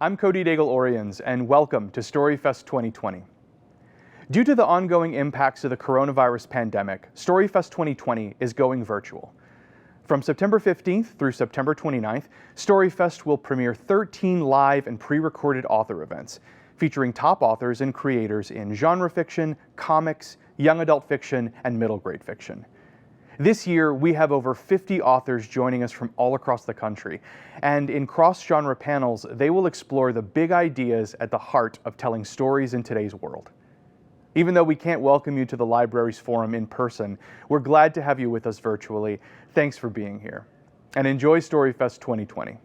I'm Cody Daigle-Oriens, and welcome to StoryFest 2020. Due to the ongoing impacts of the coronavirus pandemic, StoryFest 2020 is going virtual. From September 15th through September 29th, StoryFest will premiere 13 live and pre-recorded author events, featuring top authors and creators in genre fiction, comics, young adult fiction, and middle grade fiction. This year, we have over 50 authors joining us from all across the country, and in cross-genre panels, they will explore the big ideas at the heart of telling stories in today's world. Even though we can't welcome you to the library's forum in person, we're glad to have you with us virtually. Thanks for being here, and enjoy StoryFest 2020.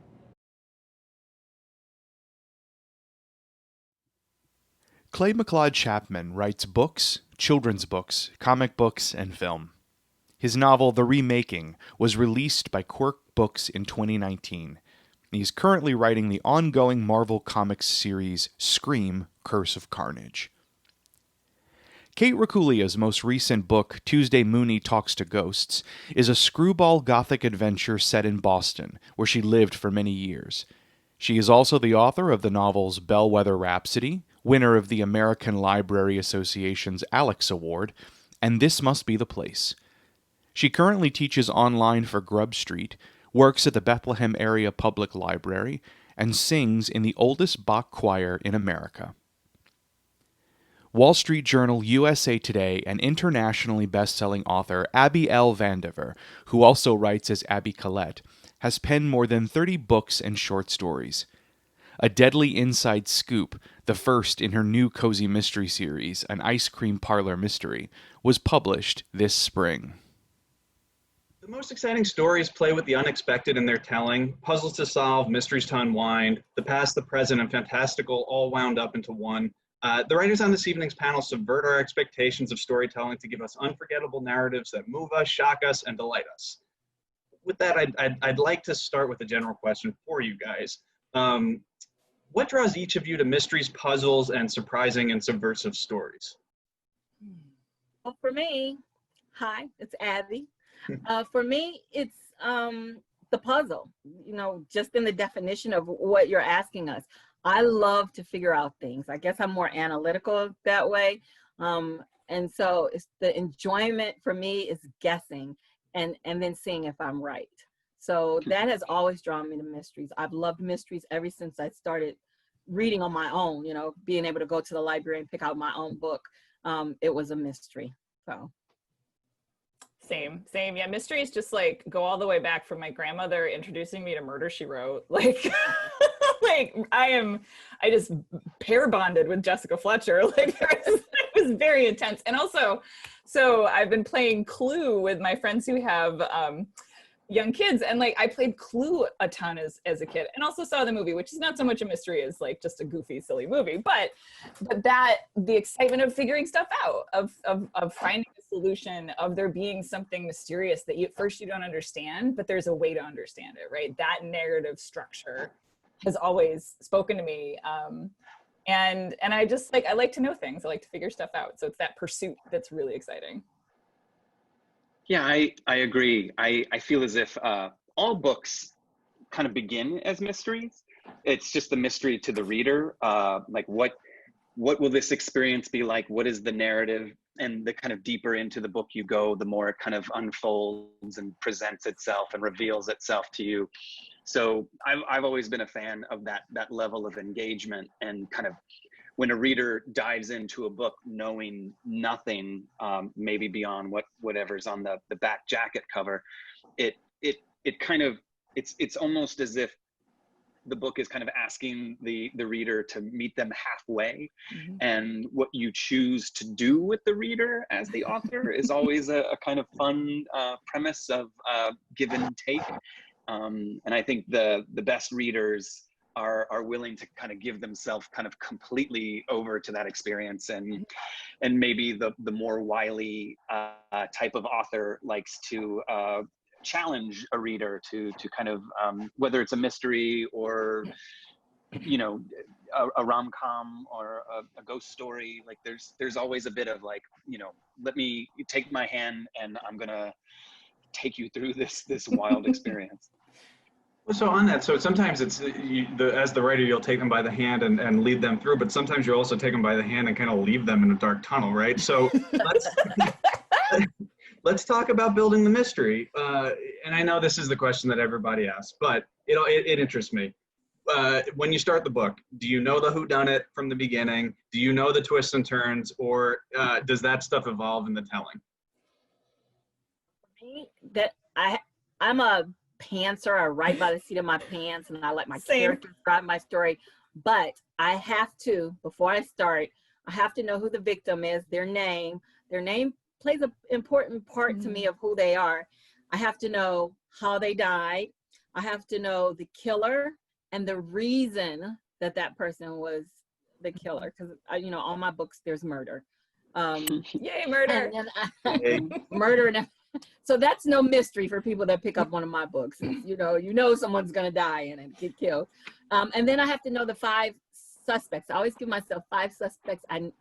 McLeod Chapman writes books, children's books, comic books, and film. His novel, The Remaking, was released by Quirk Books in 2019. He's currently writing the ongoing Marvel Comics series Scream: Curse of Carnage. Kate Racculia's most recent book, Tuesday Mooney Talks to Ghosts, is a screwball gothic adventure set in Boston, where she lived for many years. She is also the author of the novels Bellwether Rhapsody, winner of the American Library Association's Alex Award, and This Must Be the Place. She currently teaches online for Grub Street, works at the Bethlehem Area Public Library, and sings in the oldest Bach choir in America. Wall Street Journal, USA Today, and internationally best-selling author Abby L. Vandiver, who also writes as Abby Collette, has penned more than 30 books and short stories. A Deadly Inside Scoop, the first in her new cozy mystery series, An Ice Cream Parlor Mystery, was published this spring. The most exciting stories play with the unexpected in their telling, puzzles to solve, mysteries to unwind, the past, the present, and fantastical all wound up into one. The writers on this evening's panel subvert our expectations of storytelling to give us unforgettable narratives that move us, shock us, and delight us. With that, I'd like to start with a general question for you guys. What draws each of you to mysteries, puzzles, and surprising and subversive stories? Well, for me, hi, it's Abby. For me, it's the puzzle, just in the definition of what you're asking us. I love to figure out things. I guess I'm more analytical that way. And so it's the enjoyment for me is guessing and then seeing if I'm right. So that has always drawn me to mysteries. I've loved mysteries ever since I started reading on my own, being able to go to the library and pick out my own book. It was a mystery, so. Same. Yeah, mysteries just like go all the way back from my grandmother introducing me to Murder, She Wrote. Like, I just pair bonded with Jessica Fletcher. Like, it was very intense. And also, so I've been playing Clue with my friends who have young kids, and like I played Clue a ton as a kid, and also saw the movie, which is not so much a mystery as like just a goofy, silly movie, but that the excitement of figuring stuff out, of finding a solution, of there being something mysterious that at first you don't understand, but there's a way to understand it, right? That narrative structure has always spoken to me, and I just I like to know things. I like to figure stuff out. So it's that pursuit that's really exciting. Yeah, I agree. I feel as if all books kind of begin as mysteries. It's just a mystery to the reader. Like what will this experience be like? What is the narrative? And the kind of deeper into the book you go, the more it kind of unfolds and presents itself and reveals itself to you. So I've always been a fan of that level of engagement, and kind of when a reader dives into a book knowing nothing, maybe beyond whatever's on the back jacket cover, it kind of, it's almost as if the book is kind of asking the reader to meet them halfway. Mm-hmm. And what you choose to do with the reader as the author is always a kind of fun premise of give and take. And I think the best readers are willing to kind of give themselves kind of completely over to that experience, and maybe the more wily type of author likes to challenge a reader to kind of whether it's a mystery or a rom-com or a ghost story. Like there's always a bit of like, let me take my hand and I'm gonna take you through this wild experience. So on that, so sometimes it's as the writer, you'll take them by the hand and lead them through, but sometimes you also take them by the hand and kind of leave them in a dark tunnel, right? So let's let's talk about building the mystery. And I know this is the question that everybody asks, but it interests me. When you start the book, do you know the whodunit from the beginning? Do you know the twists and turns, or does that stuff evolve in the telling? For me, that I'm a pantser. I write by the seat of my pants, and I let my characters drive my story. But I have to, before I start, I have to know who the victim is, their name. Their name plays an important part to me of who they are. I have to know how they died. I have to know the killer and the reason that that person was the killer. Because, all my books, there's murder. Yay, murder. Murder. So that's no mystery for people that pick up one of my books. It's, someone's going to die and get killed. And then I have to know the 5 suspects. I always give myself 5 suspects. I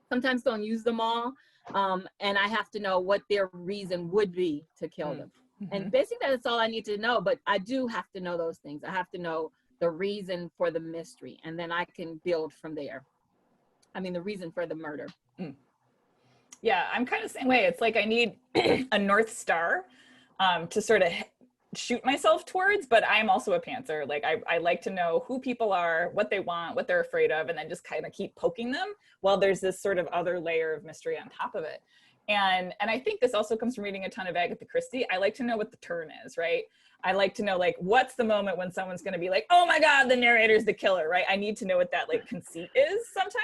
sometimes don't use them all. And I have to know what their reason would be to kill them. And basically that's all I need to know. But I do have to know those things. I have to know the reason for the mystery. And then I can build from there. I mean, the reason for the murder. Yeah, I'm kind of the same way. It's like I need a North Star to sort of shoot myself towards, but I'm also a pantser. Like I like to know who people are, what they want, what they're afraid of, and then just kind of keep poking them while there's this sort of other layer of mystery on top of it. And I think this also comes from reading a ton of Agatha Christie. I like to know what the turn is, right? I like to know, like, what's the moment when someone's going to be like, oh my God, the narrator's the killer, right? I need to know what that like conceit is sometimes.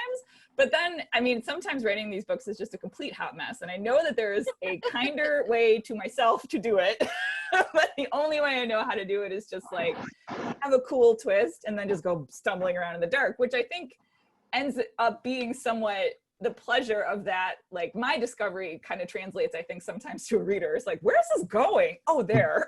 But then, I mean, sometimes writing these books is just a complete hot mess. And I know that there is a kinder way to myself to do it. But the only way I know how to do it is just like have a cool twist and then just go stumbling around in the dark, which I think ends up being somewhat the pleasure of that. Like my discovery kind of translates, I think, sometimes to a reader. It's like, where's this going? Oh, there.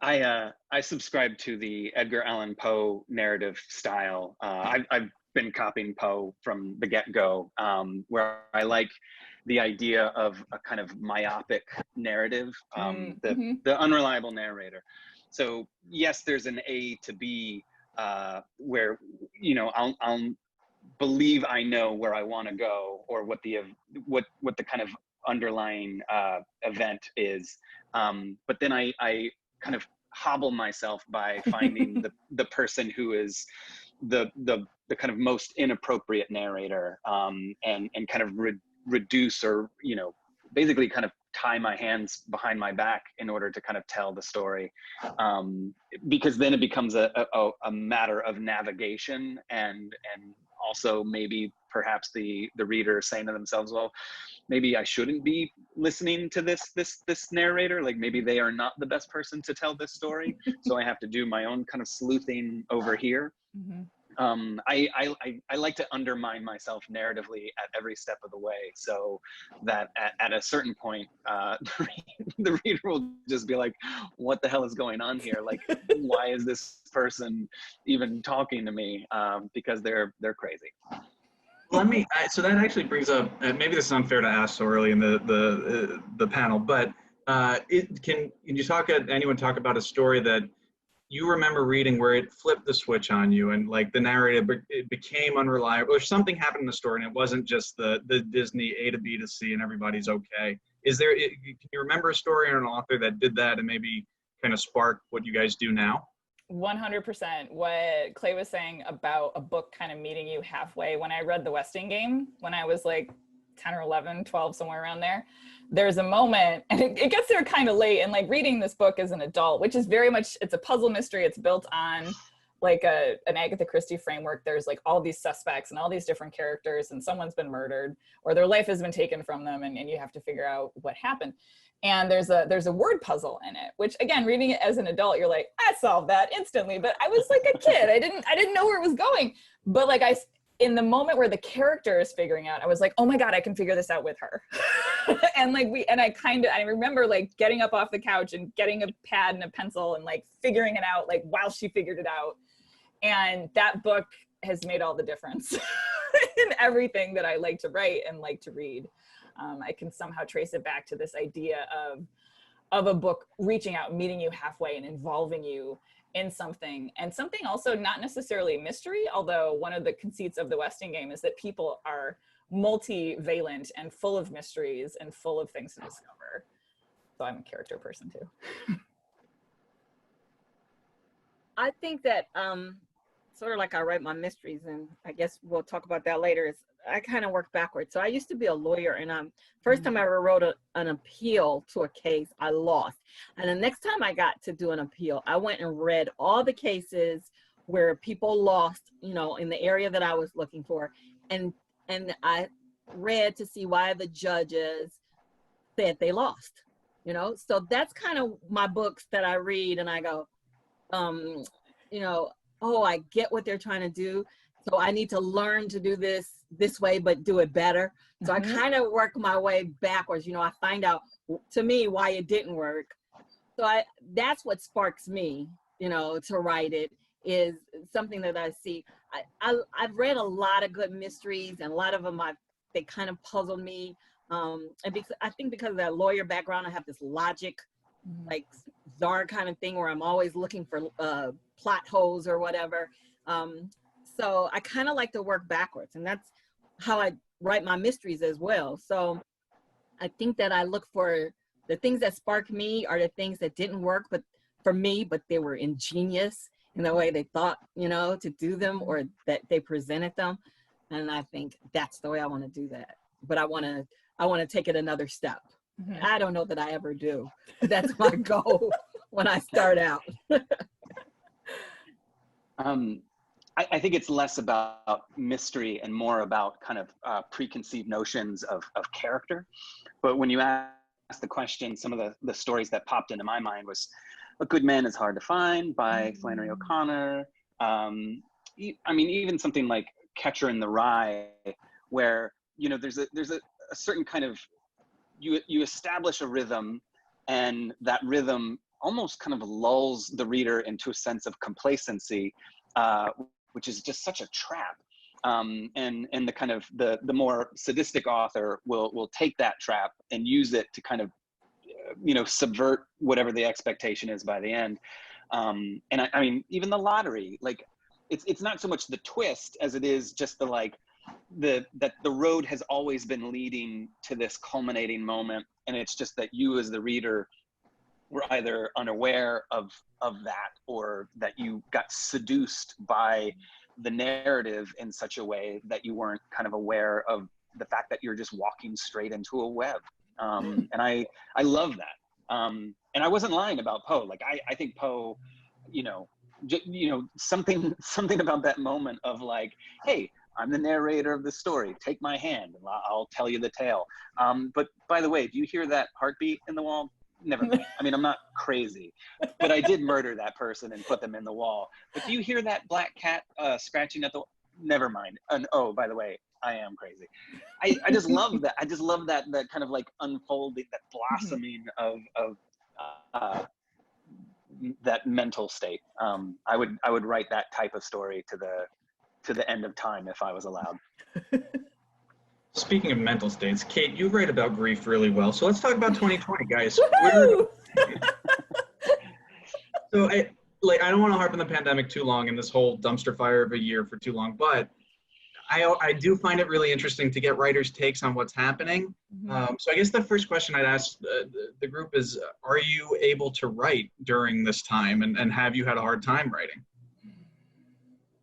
I subscribe to the Edgar Allan Poe narrative style. I've been copying Poe from the get-go, where I like the idea of a kind of myopic narrative, the unreliable narrator. So yes, there's an A to B where I'll believe I know where I want to go or what the kind of underlying event is, but then I kind of hobble myself by finding the person who is the kind of most inappropriate narrator, and kind of reduce or basically kind of tie my hands behind my back in order to kind of tell the story, because then it becomes a matter of navigation and also maybe perhaps the reader saying to themselves, well, maybe I shouldn't be listening to this narrator. Like maybe they are not the best person to tell this story. So I have to do my own kind of sleuthing over here. I like to undermine myself narratively at every step of the way, so that at a certain point, the reader will just be like, what the hell is going on here? Like, why is this person even talking to me? Because they're crazy. So that actually brings up, maybe this is unfair to ask so early in the panel, but can anyone talk about a story that you remember reading where it flipped the switch on you and like the narrative, it became unreliable, or something happened in the story and it wasn't just the Disney A to B to C and everybody's okay? Can you remember a story or an author that did that and maybe kind of spark what you guys do now? 100%. What Clay was saying about a book kind of meeting you halfway. When I read The Westing Game, when I was like 10 or 11, 12, somewhere around there, there's a moment, and it gets there kind of late, and like reading this book as an adult, which is very much, it's a puzzle mystery. It's built on like an Agatha Christie framework. There's like all these suspects and all these different characters, and someone's been murdered or their life has been taken from them, and you have to figure out what happened. And there's a word puzzle in it, which again, reading it as an adult, you're like, I solved that instantly. But I was like a kid. I didn't know where it was going. But like in the moment where the character is figuring out, I was like, oh my God, I can figure this out with her. And like I remember like getting up off the couch and getting a pad and a pencil and like figuring it out, like while she figured it out. And that book has made all the difference in everything that I like to write and like to read. I can somehow trace it back to this idea of of a book reaching out, meeting you halfway and involving you in something. And something also not necessarily a mystery, although one of the conceits of the Westing game is that people are multivalent and full of mysteries and full of things to discover. So I'm a character person too. I think that sort of like I write my mysteries, and I guess we'll talk about that later, is I kind of work backwards. So I used to be a lawyer, and first time I ever wrote an appeal to a case, I lost. And the next time I got to do an appeal, I went and read all the cases where people lost, you know, in the area that I was looking for. And I read to see why the judges said they lost, you know? So that's kind of my books that I read, and I go, you know, oh, I get what they're trying to do. So I need to learn to do this way, but do it better. So I kind of work my way backwards. You know, I find out, to me, why it didn't work. So that's what sparks me, you know, to write it, is something that I see. I've read a lot of good mysteries, and a lot of them, they kind of puzzled me. And because I think because of that lawyer background, I have this logic, like czar kind of thing, where I'm always looking for plot holes or whatever. So I kind of like to work backwards, and that's how I write my mysteries as well. So I think that I look for the things that spark me are the things that didn't work, but for me, but they were ingenious in the way they thought, you know, to do them, or that they presented them. And I think that's the way I want to do that. But I want to take it another step. I don't know that I ever do. That's my goal when I start out. I think it's less about mystery and more about kind of preconceived notions of character. But when you ask the question, some of the stories that popped into my mind was A Good Man is Hard to Find by Flannery O'Connor. I mean, even something like Catcher in the Rye, where, you know, there's a certain kind of, you establish a rhythm, and that rhythm almost kind of lulls the reader into a sense of complacency, which is just such a trap. And the kind of the more sadistic author will take that trap and use it to kind of, you know, subvert whatever the expectation is by the end. And I mean, even The Lottery, like it's not so much the twist as it is just that the road has always been leading to this culminating moment, and it's just that you as the reader were either unaware of that, or that you got seduced by the narrative in such a way that you weren't kind of aware of the fact that you're just walking straight into a web. And I love that. And I wasn't lying about Poe. Like I think Poe, you know, something about that moment of like, hey, I'm the narrator of the story. Take my hand and I'll tell you the tale. But by the way, do you hear that heartbeat in the wall? Never mind. I mean, I'm not crazy, but I did murder that person and put them in the wall. But do you hear that black cat scratching at the wall? Never mind. And oh, by the way, I am crazy. I just love that. I just love that kind of like unfolding, that blossoming of that mental state. I would write that type of story to the end of time if I was allowed. Speaking of mental states, Kate, you write about grief really well. So let's talk about 2020, guys. So I don't want to harp on the pandemic too long and this whole dumpster fire of a year for too long, but I do find it really interesting to get writers' takes on what's happening. So I guess the first question I'd ask the group is, are you able to write during this time, and have you had a hard time writing?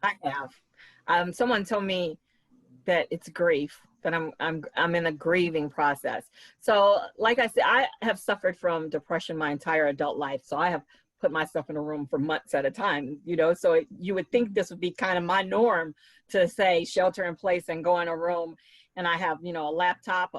I have. Someone told me that it's grief, that I'm in a grieving process. So like I said, I have suffered from depression my entire adult life. So I have put myself in a room for months at a time, you know, so you would think this would be kind of my norm to say shelter in place and go in a room. And I have, you know, a laptop,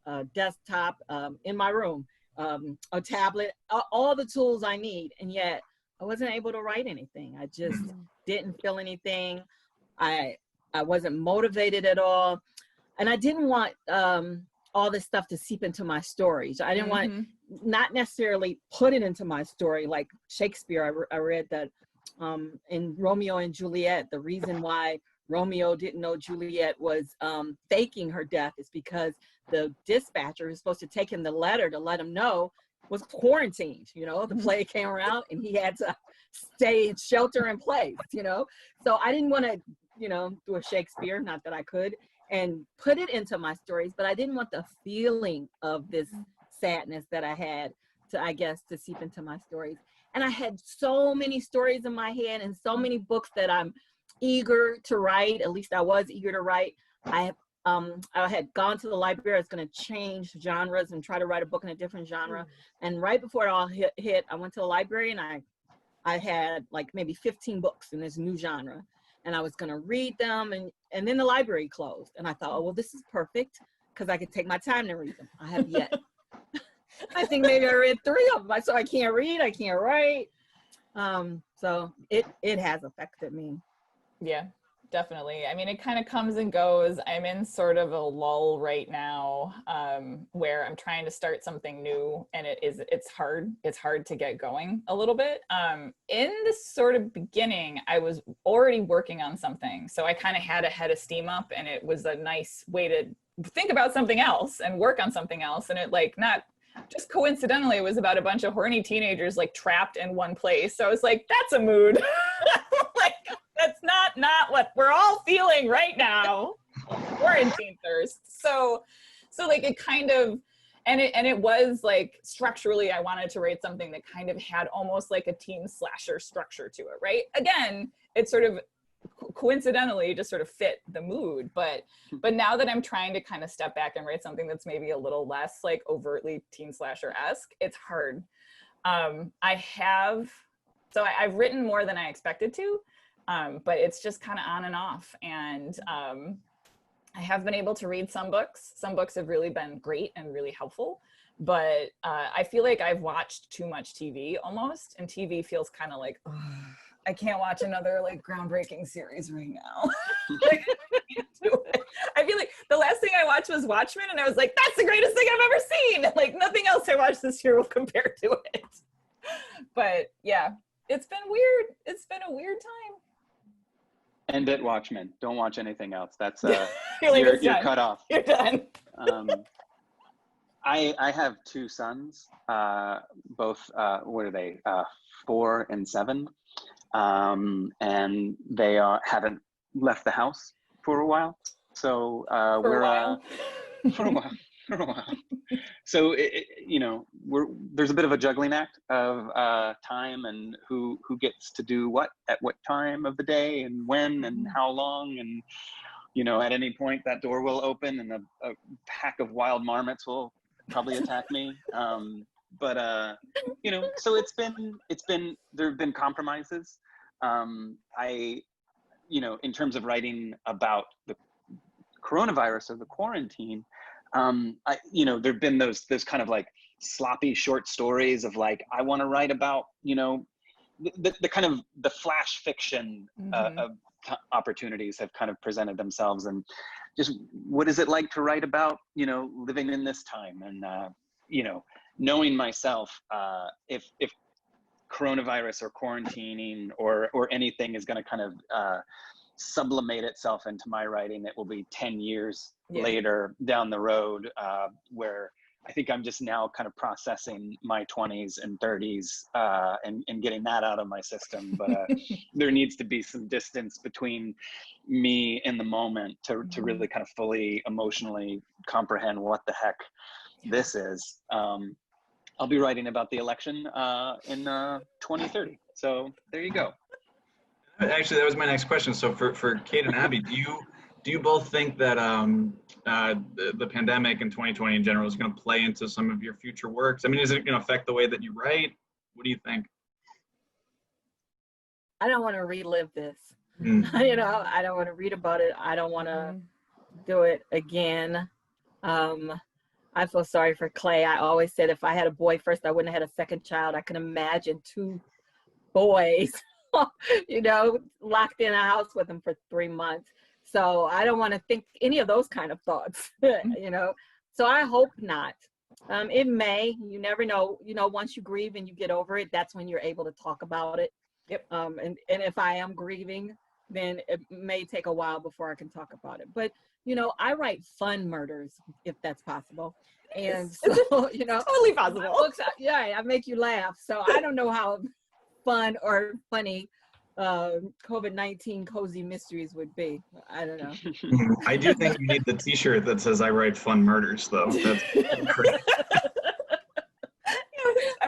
a desktop in my room, a tablet, all the tools I need. And yet I wasn't able to write anything. I just didn't feel anything. I wasn't motivated at all. And I didn't want all this stuff to seep into my stories. I didn't want, not necessarily put it into my story like Shakespeare. I read that in Romeo and Juliet, the reason why Romeo didn't know Juliet was faking her death is because the dispatcher was supposed to take him the letter to let him know was quarantined, the plague came around and he had to stay in shelter in place, So I didn't want to, do a Shakespeare, not that I could, and put it into my stories, but I didn't want the feeling of this sadness that I had to seep into my stories. And I had so many stories in my head and so many books that I'm eager to write. At least I was eager to write. I had gone to the library. I was going to change genres and try to write a book in a different genre. And right before it all hit, I went to the library and I had like maybe 15 books in this new genre. And I was going to read them. And then the library closed. And I thought, oh, well, this is perfect because I could take my time to read them. I have yet. I think maybe I read 3 of them. So I can't read, I can't write. So it has affected me. Yeah, definitely. I mean, it kind of comes and goes. I'm in sort of a lull right now, where I'm trying to start something new, and it's hard to get going a little bit. In the sort of beginning, I was already working on something, so I kind of had a head of steam up, and it was a nice way to think about something else and work on something else. And it not just coincidentally, it was about a bunch of horny teenagers like trapped in one place. So I was like, that's a mood. Like, that's not what we're all feeling right now. Quarantine thirst. So like it kind of, and it was like structurally, I wanted to write something that kind of had almost like a teen slasher structure to it, right? Again, it's sort of coincidentally just sort of fit the mood, but now that I'm trying to kind of step back and write something that's maybe a little less like overtly teen slasher-esque, it's hard. I've written more than I expected to, but it's just kind of on and off. And I have been able to read some books. Some books have really been great and really helpful, but I feel like I've watched too much TV almost, and TV feels kind of like, ugh, I can't watch another like groundbreaking series right now. Like, I can't do it. I feel like the last thing I watched was Watchmen, and I was like, that's the greatest thing I've ever seen. Like nothing else I watched this year will compare to it. But yeah, it's been weird. It's been a weird time. End at Watchmen. Don't watch anything else. That's you're cut off. You're done. I have 2 sons, both what are they? 4 and 7. And they haven't left the house for a while. So for a while. So there's a bit of a juggling act of time and who gets to do what at what time of the day and when and how long, and at any point that door will open and a pack of wild marmots will probably attack me. But so it's been there have been compromises. In terms of writing about the coronavirus or the quarantine, there've been those kind of like sloppy short stories of like, I want to write about, the kind of the flash fiction of opportunities have kind of presented themselves, and just what is it like to write about, living in this time, and knowing myself, if coronavirus or quarantining or anything is going to kind of sublimate itself into my writing, it will be 10 years later down the road, where I think I'm just now kind of processing my 20s and 30s and getting that out of my system. But there needs to be some distance between me in the moment to really kind of fully emotionally comprehend what the heck this is. I'll be writing about the election in 2030. So there you go. Actually, that was my next question. So for Kate and Abby, do you both think that the pandemic and 2020 in general is going to play into some of your future works? I mean, is it going to affect the way that you write? What do you think? I don't want to relive this. I don't want to read about it. I don't want to do it again. I feel sorry for Clay. I always said if I had a boy first, I wouldn't have had a second child. I can imagine 2 boys, locked in a house with them for 3 months. So I don't want to think any of those kind of thoughts, So I hope not. It may, you never know, once you grieve and you get over it, that's when you're able to talk about it. Yep. And if I am grieving, then it may take a while before I can talk about it. But I write fun murders, if that's possible. And so, Totally possible. books, I make you laugh. So I don't know how fun or funny COVID-19 cozy mysteries would be. I don't know. I do think you need the t-shirt that says I write fun murders, though. That's great.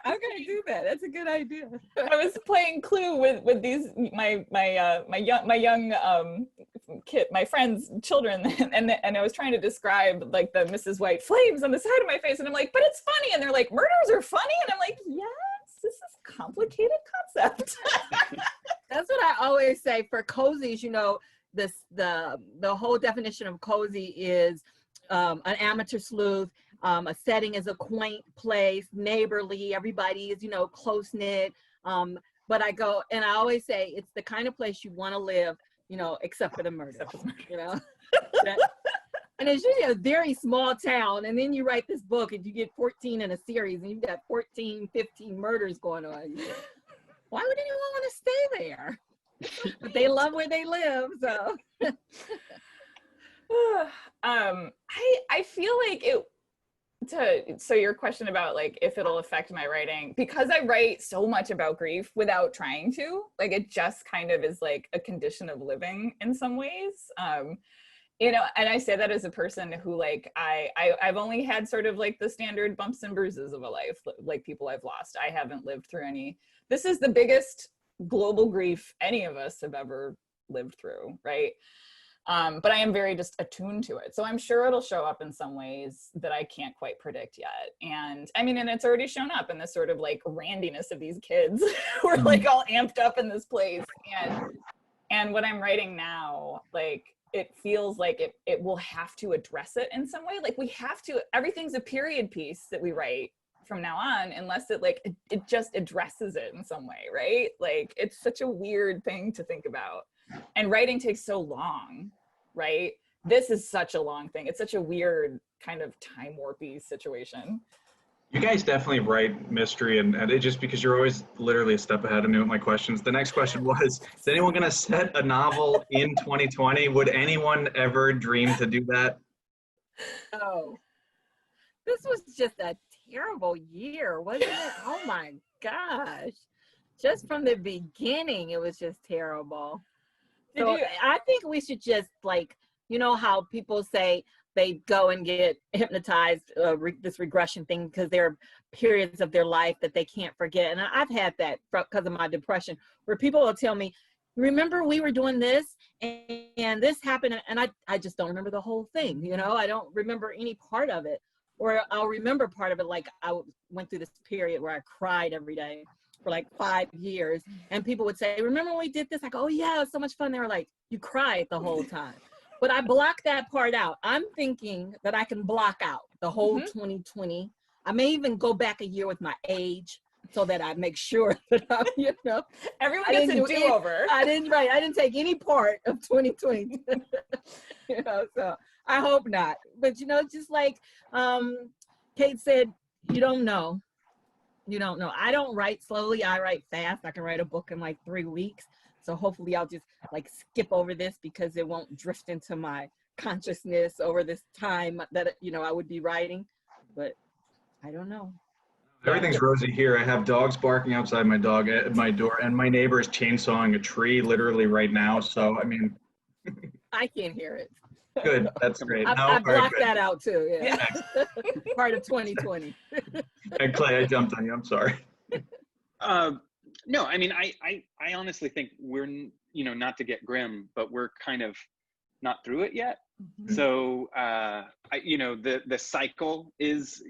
I'm gonna do that. That's a good idea. I was playing Clue with these my young kid, my friends' children, and I was trying to describe like the Mrs. White flames on the side of my face, and I'm like, but it's funny, and they're like, murders are funny, and I'm like, yes, this is a complicated concept. That's what I always say for cozies. The whole definition of cozy is an amateur sleuth. A setting is a quaint place, neighborly, everybody is, close knit. But I always say it's the kind of place you want to live, except for the murder, And it's usually a very small town. And then you write this book and you get 14 in a series and you've got 14, 15 murders going on. Why would anyone want to stay there? But they love where they live, so. I feel like so your question about like if it'll affect my writing, because I write so much about grief without trying to, like it just kind of is like a condition of living in some ways. And I say that as a person who like I've only had sort of like the standard bumps and bruises of a life, like people I've lost. I haven't lived through any. This is the biggest global grief any of us have ever lived through, right? But I am very just attuned to it. So I'm sure it'll show up in some ways that I can't quite predict yet. And I mean, and it's already shown up in this sort of like randiness of these kids who are like all amped up in this place. And what I'm writing now, like, it feels like it will have to address it in some way. Like we have to, everything's a period piece that we write from now on, unless it just addresses it in some way, right? Like it's such a weird thing to think about. And writing takes so long, right? This is such a long thing. It's such a weird kind of time warpy situation. You guys definitely write mystery, and it just because you're always literally a step ahead of me with my questions. The next question was, is anyone going to set a novel in 2020? Would anyone ever dream to do that? Oh, this was just a terrible year, wasn't it? Oh my gosh. Just from the beginning, it was just terrible. So I think we should just like, how people say they go and get hypnotized, this regression thing, because there are periods of their life that they can't forget. And I've had that because of my depression, where people will tell me, remember we were doing this and this happened, and I just don't remember the whole thing. I don't remember any part of it, or I'll remember part of it. Like I went through this period where I cried every day for like 5 years, and people would say, remember when we did this? I go, oh yeah, it was so much fun. They were like, you cried the whole time. But I blocked that part out. I'm thinking that I can block out the whole 2020. I may even go back a year with my age so that I make sure that I'm, everyone gets a do-over. I didn't take any part of 2020. So I hope not. But just like Kate said, you don't know. You don't know. I don't write slowly. I write fast. I can write a book in like 3 weeks. So hopefully I'll just like skip over this because it won't drift into my consciousness over this time that, I would be writing. But I don't know. Everything's rosy here. I have dogs barking outside my door, and my neighbor is chainsawing a tree literally right now. So, I mean. I can't hear it. Good. That's great. I blocked that out too. Yeah. Part of 2020. And Clay, I jumped on you. I'm sorry. No, I mean, I honestly think we're, not to get grim, but we're kind of not through it yet. Mm-hmm. So, the cycle is,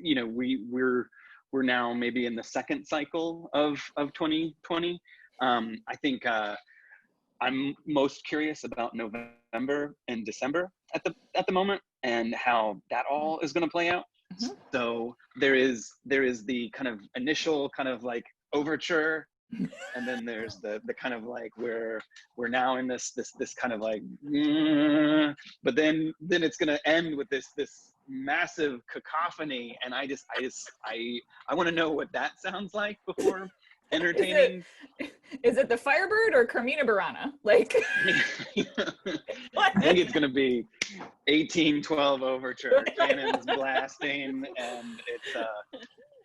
we're now maybe in the second cycle of 2020. I think I'm most curious about November and December at the moment, and how that all is going to play out. Mm-hmm. So there is the kind of initial kind of like overture, and then there's the kind of like we're now in this kind of like, but then it's going to end with this massive cacophony, and I want to know what that sounds like before entertaining. Is it the Firebird or Carmina Burana? Like, I think it's gonna be 1812 Overture, cannons blasting, and it's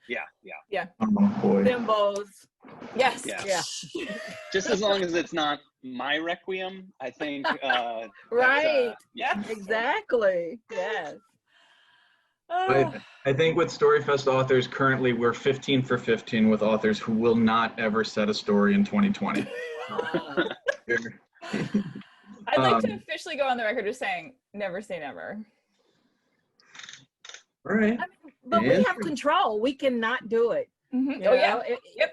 yeah. Oh boy. Symbols. yes. Yeah. Yeah. Just as long as it's not my Requiem, I think. Right. Yeah. Exactly. Yes. I think with StoryFest authors currently, we're 15 for 15 with authors who will not ever set a story in 2020. I'd like to officially go on the record as saying never say never. All right. But we have control. We cannot do it. Mm-hmm. You Oh yeah. know,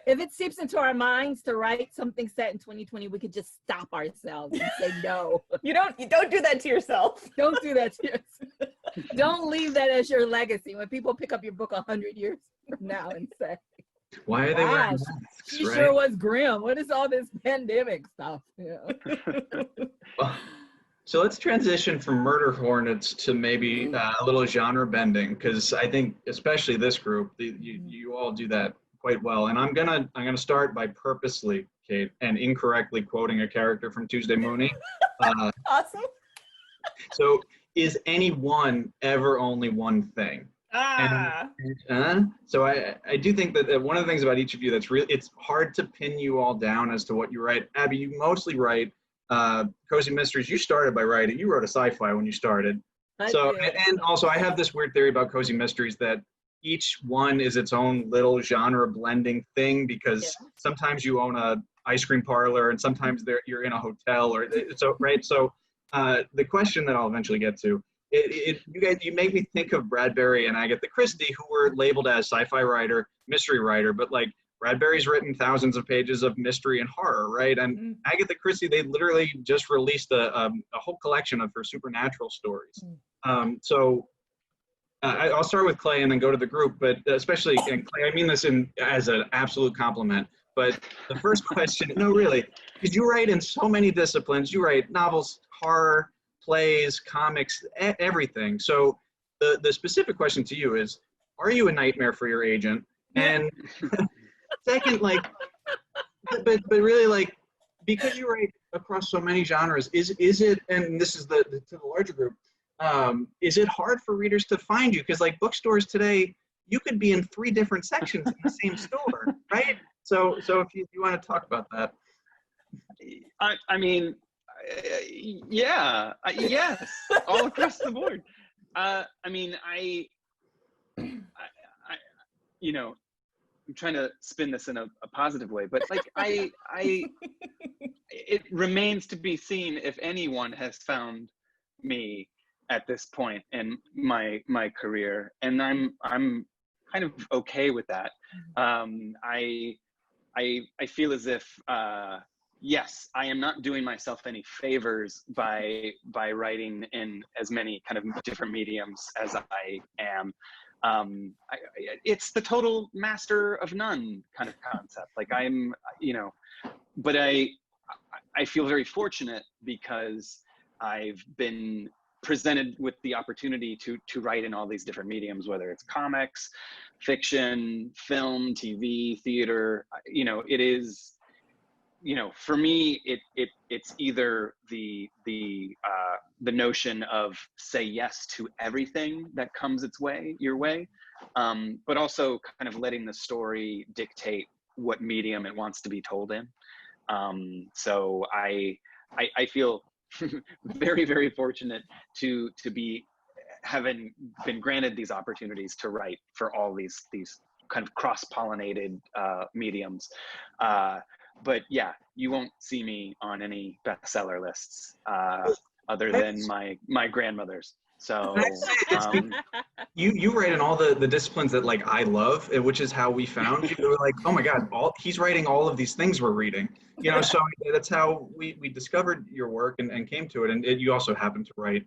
if it seeps into our minds to write something set in 2020, we could just stop ourselves and say no. You don't do that to yourself. Don't do that to yourself. Don't leave that as your legacy when people pick up your book 100 years from now and say, Why are they wearing gosh, masks, she right? sure was grim. What is all this pandemic stuff? Yeah. So let's transition from murder hornets to maybe a little genre bending, because I think especially this group, you all do that quite well. And I'm gonna start by purposely, Kate, and incorrectly quoting a character from Tuesday Mooney. Awesome. So is any one ever only one thing? So I do think that one of the things about each of you that's really, it's hard to pin you all down as to what you write. Abby, you mostly write cozy mysteries. You started by writing. You wrote a sci-fi when you started. And also I have this weird theory about cozy mysteries that each one is its own little genre blending thing, because sometimes you own a ice cream parlor and sometimes you're in a hotel, or so right. So the question that I'll eventually get to, you make me think of Bradbury and Agatha Christie, who were labeled as sci-fi writer, mystery writer, but like Bradbury's written thousands of pages of mystery and horror, right? And Agatha Christie, they literally just released a whole collection of her supernatural stories. So I'll start with Clay and then go to the group, but especially, and Clay, I mean this as an absolute compliment, but the first question, no, really, because you write in so many disciplines. You write novels, horror, plays, comics, everything. So the specific question to you is, are you a nightmare for your agent? And second, like, but really, like, because you write across so many genres, is it, and this is to the larger group, is it hard for readers to find you? Because like bookstores today, you could be in 3 different sections in the same store, right? So if you want to talk about that. I mean, yes, all across the board. I mean, I you know, I'm trying to spin this in a positive way, but like it remains to be seen if anyone has found me at this point in my career, and I'm kind of okay with that. I feel as if yes, I am not doing myself any favors by writing in as many kind of different mediums as I am. It's the total master of none kind of concept. Like I'm, but I feel very fortunate because I've been presented with the opportunity to write in all these different mediums, whether it's comics, fiction, film, TV, theater. It is, for me, it's either the notion of say yes to everything that comes your way, but also kind of letting the story dictate what medium it wants to be told in. So I feel very, very fortunate to be having been granted these opportunities to write for all these kind of cross-pollinated mediums. But yeah, you won't see me on any bestseller lists other than my grandmother's. So you write in all the disciplines that like I love, which is how we found you. We were like, oh my God, he's writing all of these things we're reading. So that's how we discovered your work and came to it. And you also happen to write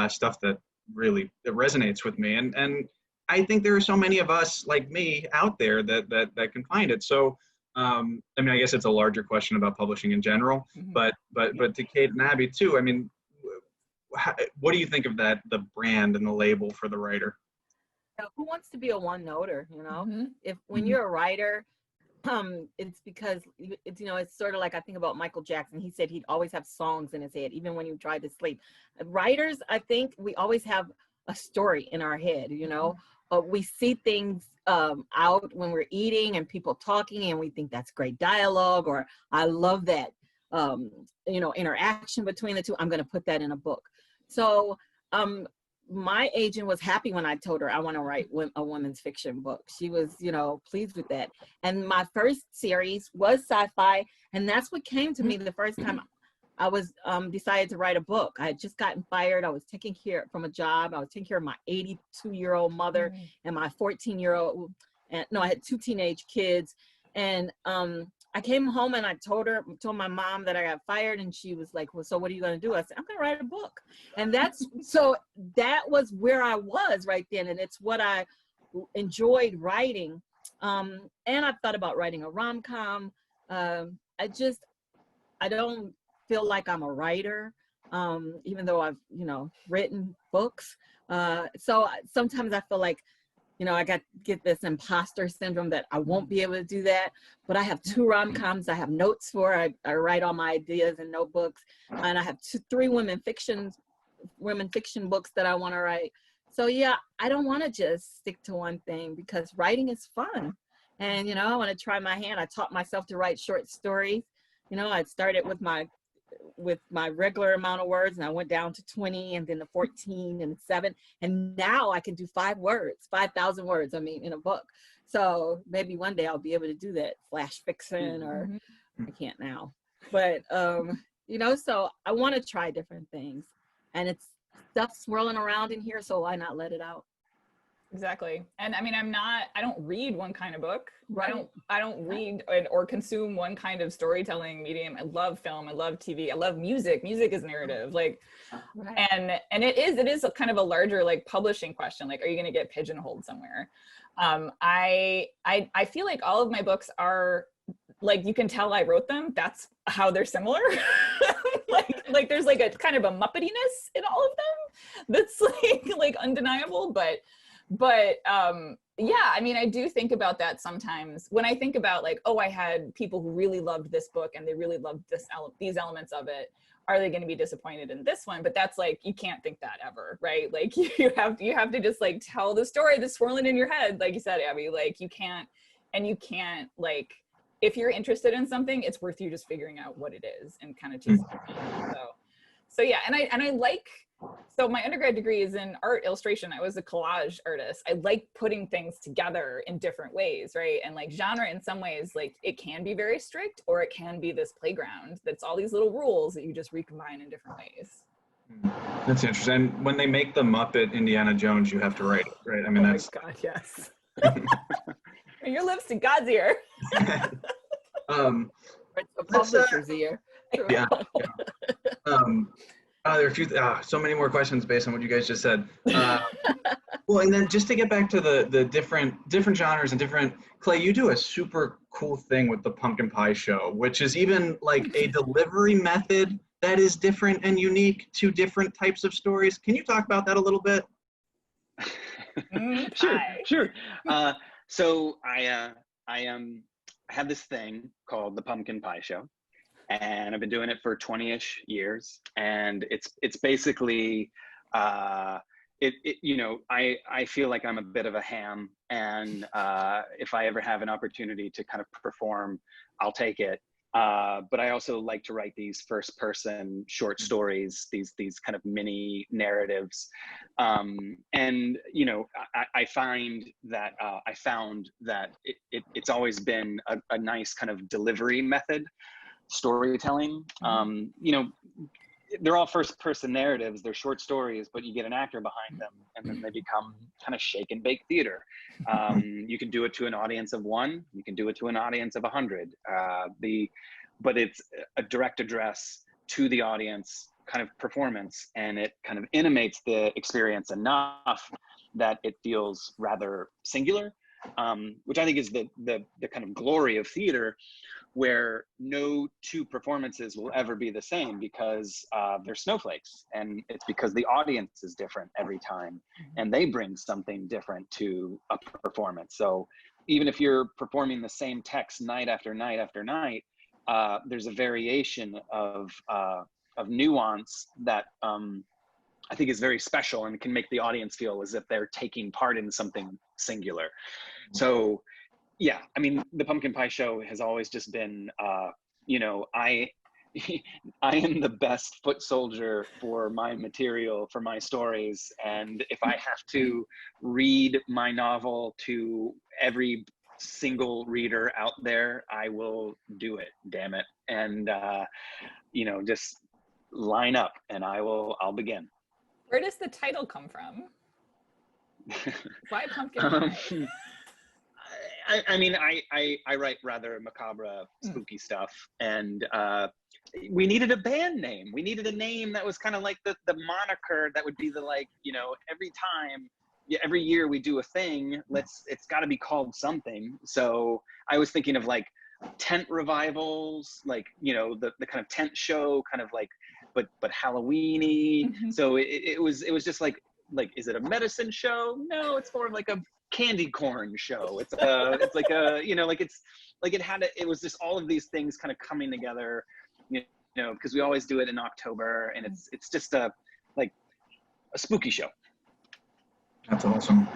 stuff that really resonates with me. And I think there are so many of us like me out there that can find it. So I mean, I guess it's a larger question about publishing in general, but to Kate and Abby too. I mean, what do you think of that, the brand and the label for the writer? Who wants to be a one-noter? If when you're a writer, It's because it's, it's sort of like I think about Michael Jackson. He said he'd always have songs in his head, even when he tried to sleep. Writers, I think we always have a story in our head, we see things out when we're eating and people talking, and we think that's great dialogue, or I love that, interaction between the two. I'm going to put that in a book. So, my agent was happy when I told her I want to write a women's fiction book. She was, pleased with that. And my first series was sci-fi, and that's what came to me the first time I was decided to write a book. I had just gotten fired. I was taking care from a job. I was taking care of my 82-year-old mother and my 14-year-old. And no, I had 2 teenage kids, and I came home and I told my mom that I got fired, and she was like, well, so what are you going to do? I said, I'm going to write a book. And that was where I was right then. And it's what I enjoyed writing. And I've thought about writing a rom-com. I don't feel like I'm a writer, even though I've, written books. So sometimes I feel like, I get this imposter syndrome that I won't be able to do that. But I have 2 rom-coms I have notes for. I write all my ideas in notebooks. And I have 3 women fiction books that I want to write. So yeah, I don't want to just stick to one thing, because writing is fun. And, I want to try my hand. I taught myself to write short stories. I started with my regular amount of words, and I went down to 20, and then the 14 and 7. And now I can do 5,000 words, in a book. So maybe one day I'll be able to do that, flash fiction, or I can't now. But, so I want to try different things, and it's stuff swirling around in here. So why not let it out? Exactly. And I don't read one kind of book. Right. I don't read or consume one kind of storytelling medium. I love film. I love TV. I love music. Music is narrative. Right. And it is a kind of a larger publishing question. Are you going to get pigeonholed somewhere? I feel like all of my books are you can tell I wrote them. That's how they're similar. There's a kind of a muppetiness in all of them that's undeniable, but yeah, I do think about that sometimes when I think about I had people who really loved this book and they really loved these elements of it. Are they going to be disappointed in this one? But that's you can't think that ever, right? You have to just tell the story that's swirling in your head, like you said, Abby. You can't if you're interested in something, it's worth you just figuring out what it is and kind of chasing it. So yeah, so my undergrad degree is in art illustration. I was a collage artist. I like putting things together in different ways, right? And genre in some ways, it can be very strict, or it can be this playground that's all these little rules that you just recombine in different ways. That's interesting. And when they make the Muppet Indiana Jones, you have to write it, right? That's... Oh my God, yes. Your lips to God's ear. The publisher's ear. Yeah. There are a few, so many more questions based on what you guys just said. Well, and then just to get back to the different genres and different, Clay, you do a super cool thing with the Pumpkin Pie Show, which is even a delivery method that is different and unique to different types of stories. Can you talk about that a little bit? Sure. So I have this thing called the Pumpkin Pie Show, and I've been doing it for 20-ish years. And it's basically, I feel like I'm a bit of a ham, and if I ever have an opportunity to kind of perform, I'll take it. But I also like to write these first-person short stories, these kind of mini narratives, and I found that it's always been a nice kind of delivery method, storytelling. They're all first-person narratives. They're short stories, but you get an actor behind them, and then they become kind of shake and bake theater. You can do it to an audience of 1. You can do it to an audience of 100. But it's a direct address to the audience kind of performance, and it kind of animates the experience enough that it feels rather singular, which I think is the kind of glory of theater, where no 2 performances will ever be the same, because they're snowflakes, and it's because the audience is different every time, and they bring something different to a performance. So even if you're performing the same text night after night after night, there's a variation of nuance that I think is very special and can make the audience feel as if they're taking part in something singular. So yeah, I mean, the Pumpkin Pie Show has always just been, you know, I am the best foot soldier for my material, for my stories. And if I have to read my novel to every single reader out there, I will do it, damn it. And, you know, just line up and I'll begin. Where does the title come from? Why pumpkin pie? I mean, I write rather macabre, spooky stuff, and we needed a band name. We needed a name that was kind of like the moniker that would be the, like, you know, every time, every year we do a thing, it's got to be called something. So I was thinking of like tent revivals, like, you know, the kind of tent show, kind of like, but Halloween-y. So it was just like, is it a medicine show? No, it's more of like a candy corn show. It's like a, you know, like it's like it was just all of these things kind of coming together, you know, because we always do it in October, and it's just a spooky show. That's awesome.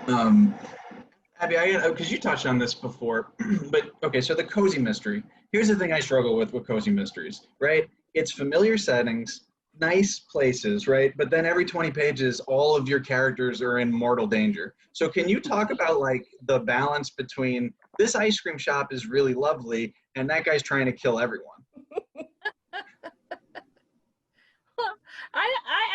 Abby, because you touched on this before, but okay, so the cozy mystery. Here's the thing I struggle with cozy mysteries, right? It's familiar settings, nice places, right? But then every 20 pages, all of your characters are in mortal danger. So can you talk about like the balance between this ice cream shop is really lovely and that guy's trying to kill everyone? I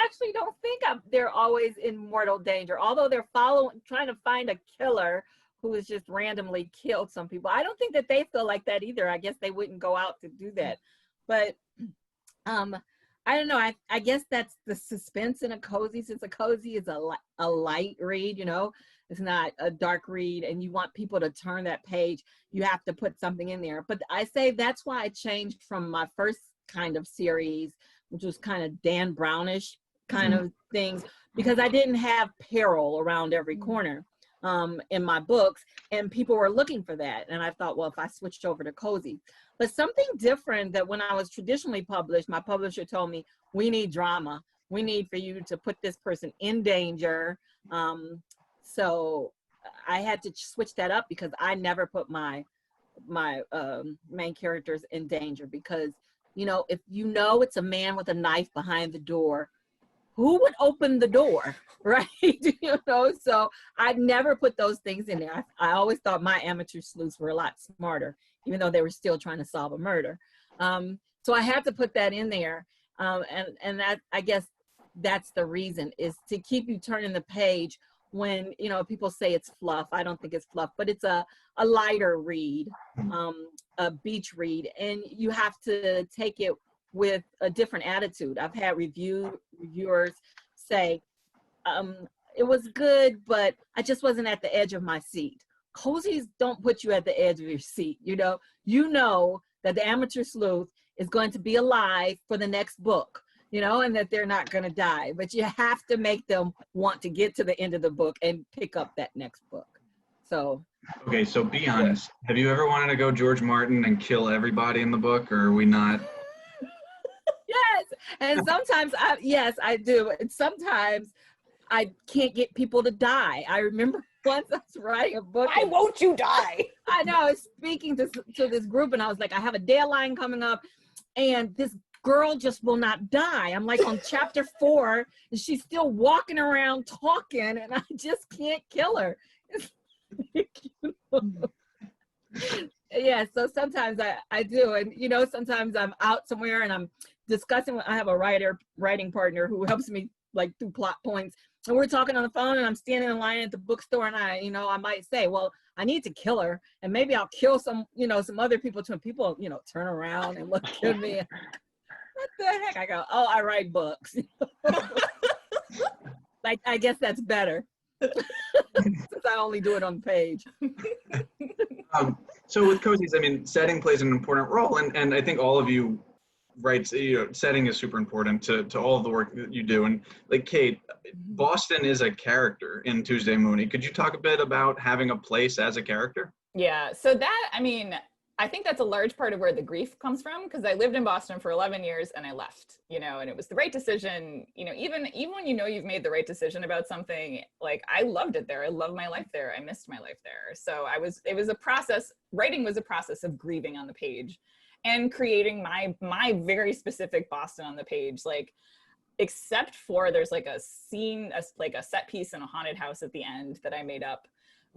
actually don't think they're always in mortal danger, although they're trying to find a killer who has just randomly killed some people. I don't think that they feel like that either. I guess they wouldn't go out to do that. But I don't know. I guess that's the suspense in a cozy, since a cozy is a light read, you know, it's not a dark read, and you want people to turn that page. You have to put something in there. But I say that's why I changed from my first kind of series, which was kind of Dan Brownish kind of things, because I didn't have peril around every corner in my books, and people were looking for that. And I thought, well, if I switched over to cozy. But something different that when I was traditionally published, my publisher told me, we need drama. We need for you to put this person in danger. So I had to switch that up, because I never put my main characters in danger, because, you know, if you know it's a man with a knife behind the door, who would open the door, right? You know, so I never put those things in there. I always thought my amateur sleuths were a lot smarter, even though they were still trying to solve a murder. So I had to put that in there. And that, I guess that's the reason, is to keep you turning the page when, you know, people say it's fluff. I don't think it's fluff, but it's a lighter read, a beach read, and you have to take it with a different attitude. I've had reviewers say, it was good, but I just wasn't at the edge of my seat. Cozies don't put you at the edge of your seat. You know that the amateur sleuth is going to be alive for the next book, you know, and that they're not going to die, but you have to make them want to get to the end of the book and pick up that next book. So. Okay, so be honest. Have you ever wanted to go George Martin and kill everybody in the book, or are we not? Yes, and sometimes I do, and sometimes I can't get people to die. I remember once I was writing a book. Why won't you die? I know, I was speaking to this group, and I was like, I have a deadline coming up, and this girl just will not die. I'm like on chapter 4, and she's still walking around talking, and I just can't kill her. Yeah, so sometimes I do, and you know, sometimes I'm out somewhere and I'm discussing. I have a writing partner who helps me like through plot points, and we're talking on the phone, and I'm standing in line at the bookstore, and I might say, well, I need to kill her, and maybe I'll kill some other people too. People, turn around and look at me. What the heck? I go, oh, I write books. Like, I guess that's better. Since I only do it on the page. So with cozies, I mean, setting plays an important role, and I think all of you write, setting is super important to all of the work that you do. And like Kate, Boston is a character in Tuesday Mooney. Could you talk a bit about having a place as a character? Yeah. So that, I mean, I think that's a large part of where the grief comes from, because I lived in Boston for 11 years and I left, and it was the right decision. Even when you've made the right decision about something, like I loved it there. I love my life there. I missed my life there. So it was a process. Writing was a process of grieving on the page and creating my very specific Boston on the page. Like, except for there's like a scene, like a set piece in a haunted house at the end that I made up.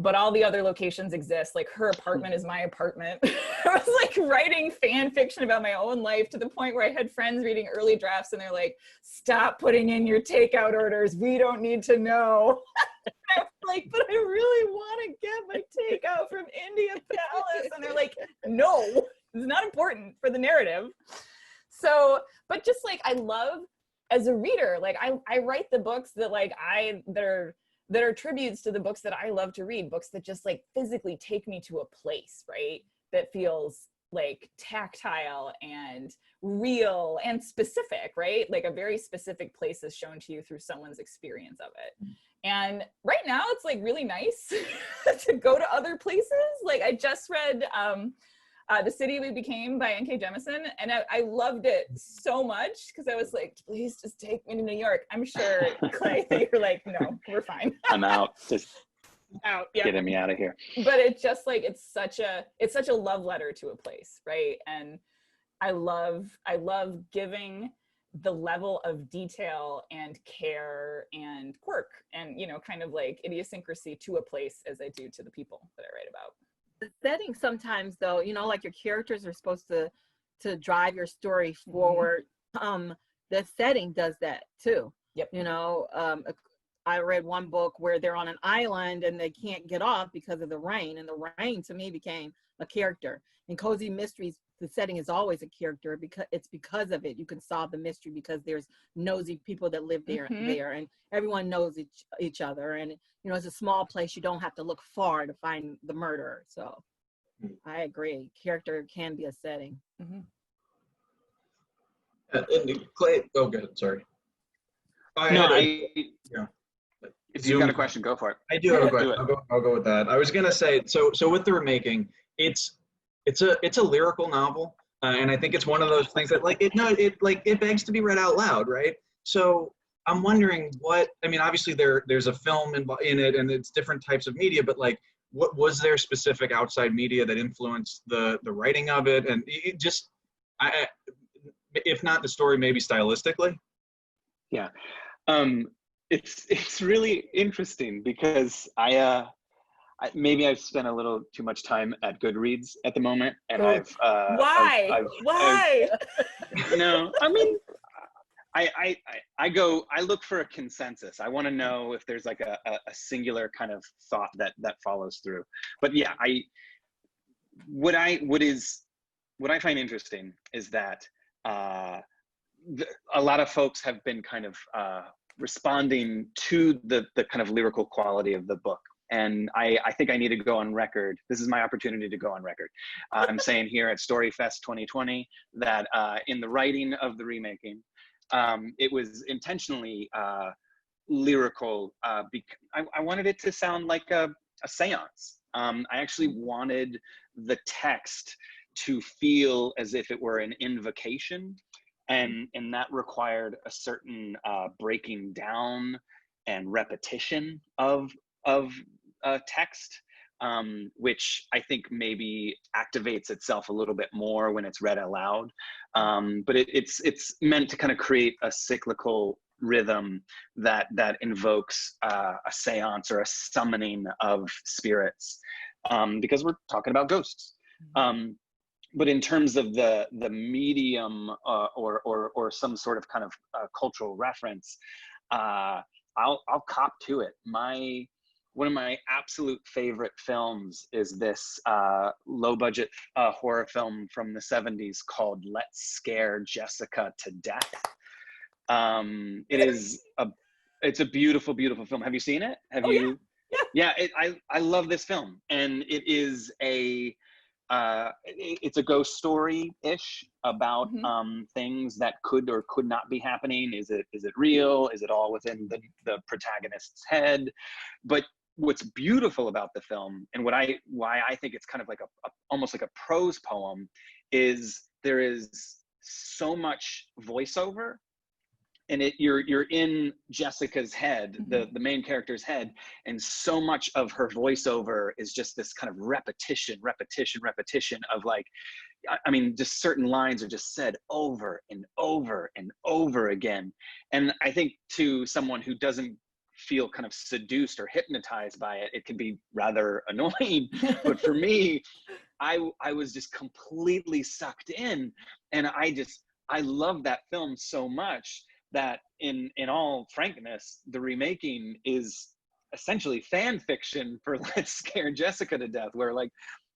But all the other locations exist. Like, her apartment is my apartment. I was like writing fan fiction about my own life to the point where I had friends reading early drafts and they're like, stop putting in your takeout orders. We don't need to know. I was like, but I really want to get my takeout from India Palace. And they're like, no, it's not important for the narrative. So, but just like, I love, as a reader, like I write the books that that are tributes to the books that I love to read, books that just like physically take me to a place, right? That feels like tactile and real and specific, right? Like a very specific place is shown to you through someone's experience of it. And right now it's like really nice to go to other places. Like, I just read The City We Became by N.K. Jemisin, and I loved it so much because I was like, please just take me to New York. I'm sure, Clay, that you're like, no, we're fine. I'm out. Just out, yeah. getting me out of here. But it's just like, it's such a love letter to a place, right? And I love giving the level of detail and care and quirk and, kind of like idiosyncrasy to a place as I do to the people that I write about. The setting sometimes, though, like your characters are supposed to drive your story forward. The setting does that too. Yep. I read one book where they're on an island and they can't get off because of the rain, and the rain to me became a character. In Cozy Mysteries, the setting is always a character because of it. You can solve the mystery because there's nosy people that live there, and everyone knows each other. And it's a small place. You don't have to look far to find the murderer. So I agree. Character can be a setting. Clay, oh, good. Sorry. Yeah. If you've got a question, go for it. I do have a question. I'll go with that. I was gonna say, so with the remaking, it's a lyrical novel, and I think it's one of those things that it begs to be read out loud, right? So I'm wondering obviously there's a film in it, and it's different types of media, but like, what was there specific outside media that influenced the writing of it, and it just, if not the story, maybe stylistically? Yeah. It's really interesting because maybe I've spent a little too much time at Goodreads at the moment, and Why? No, I mean, I look for a consensus. I want to know if there's like a singular kind of thought that follows through. But yeah, what I find interesting is that a lot of folks have been kind of responding to the kind of lyrical quality of the book. And I think I need to go on record. This is my opportunity to go on record. I'm saying here at StoryFest 2020 that in the writing of the remaking, it was intentionally lyrical. I wanted it to sound like a seance. I actually wanted the text to feel as if it were an invocation. And that required a certain breaking down and repetition of text, which I think maybe activates itself a little bit more when it's read aloud. But it's meant to kind of create a cyclical rhythm that invokes a seance or a summoning of spirits, because we're talking about ghosts. But in terms of the medium or some sort of kind of cultural reference, I'll cop to it. One of my absolute favorite films is this low budget horror film from the 70s called Let's Scare Jessica to Death. It's a beautiful, beautiful film. Have you seen it? Have you? Yeah. I love this film, and it is it's a ghost story-ish about things that could or could not be happening. Is it real? Is it all within the protagonist's head? But what's beautiful about the film, and why I think it's kind of like almost like a prose poem, is there is so much voiceover, and you're in Jessica's head, the main character's head, and so much of her voiceover is just this kind of repetition of like, I mean, just certain lines are just said over and over and over again. And I think to someone who doesn't feel kind of seduced or hypnotized by it, it can be rather annoying. But for me, I was just completely sucked in, and I love that film so much that in all frankness, the remaking is essentially fan fiction for Let's Scare Jessica to Death, where like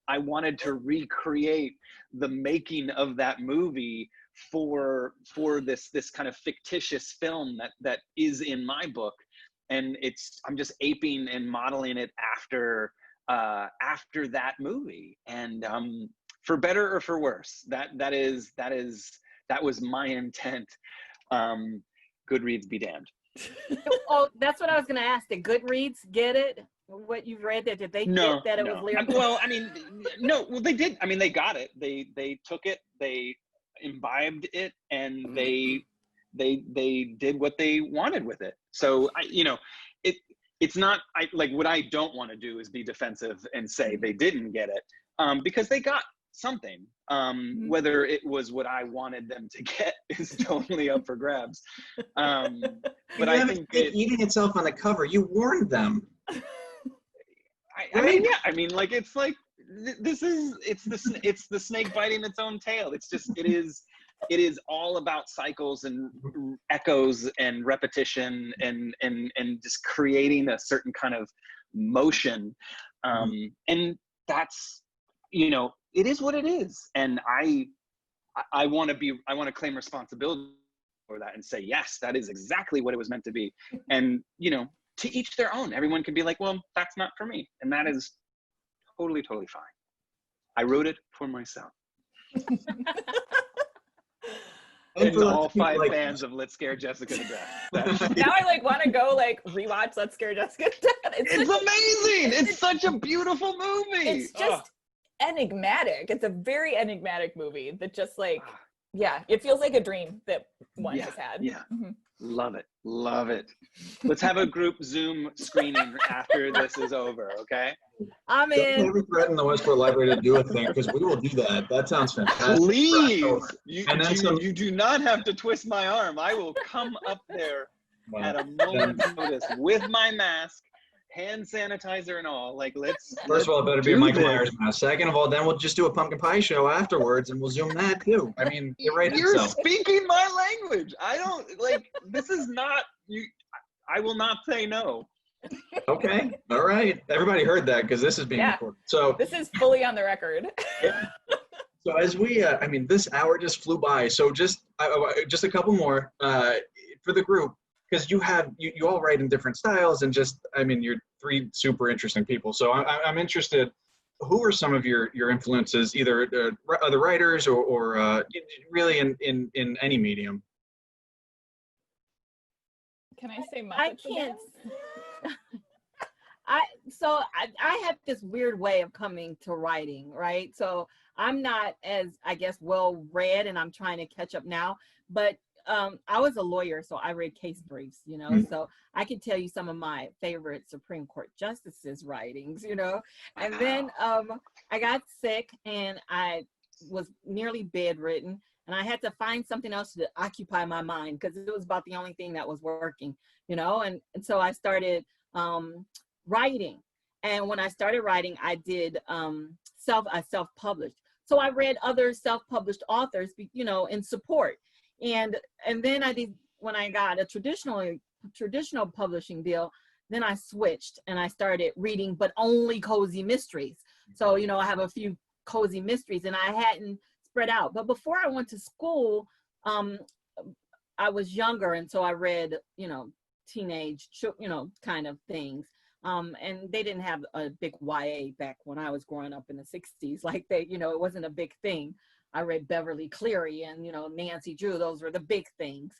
I wanted to recreate the making of that movie for this kind of fictitious film that is in my book. And I'm just aping and modeling it after that movie. And for better or for worse, that was my intent. Goodreads be damned. Oh, that's what I was going to ask. Did Goodreads get it? What you've read, that did they get that it was lyrical? Well, I mean, no. Well, they did. I mean, they got it. They took it. They imbibed it, and they did what they wanted with it. So it's not like what I don't want to do is be defensive and say they didn't get it, because they got something. Whether it was what I wanted them to get is totally up for grabs. But I think eating itself on the cover, you warned them. I mean, yeah. I mean, like it's like it's the snake biting its own tail. It is all about cycles and echoes and repetition and just creating a certain kind of motion. And that's, it is what it is. And I want to claim responsibility for that and say, yes, that is exactly what it was meant to be. And, to each their own. Everyone can be like, well, that's not for me. And that is totally, totally fine. I wrote it for myself. And all 5 fans of Let's Scare Jessica to Death. Now I want to go rewatch Let's Scare Jessica to Death. It's amazing. It's such a beautiful movie. It's just enigmatic. It's a very enigmatic movie that just it feels like a dream that one has had. Yeah. Love it. Let's have a group Zoom screening after this is over, okay? I'm in. Don't ever threaten the Westport Library to do a thing, because we will do that. That sounds fantastic. Please, you do not have to twist my arm. I will come up there at a moment's notice with my mask, hand sanitizer and all. First of all, it better be a Michael Myers mask. Second of all, then we'll just do a pumpkin pie show afterwards, and we'll Zoom that too. I mean, you're speaking my language. I don't this is not you. I will not say no. Okay. All right. Everybody heard that, because this is being recorded. So this is fully on the record. So as we, this hour just flew by. So just a couple more for the group. Because you all write in different styles, and you're 3 super interesting people. So I'm interested, who are some of your influences, either other writers or really in any medium? Can I say much? I can't. I have this weird way of coming to writing, right? So I'm not as, I guess, well read, and I'm trying to catch up now, but I was a lawyer, so I read case briefs, so I could tell you some of my favorite Supreme Court justices' writings, and then I got sick, and I was nearly bedridden, and I had to find something else to occupy my mind, because it was about the only thing that was working, and so I started writing. And when I started writing, I did I self-published. So I read other self-published authors, in support. And then I did, when I got a traditional publishing deal, then I switched and I started reading, but only cozy mysteries. So, I have a few cozy mysteries, and I hadn't spread out. But before I went to school, I was younger, and so I read, teenage, kind of things. And they didn't have a big YA back when I was growing up in the 60s. Like it wasn't a big thing. I read Beverly Cleary and, Nancy Drew. Those were the big things.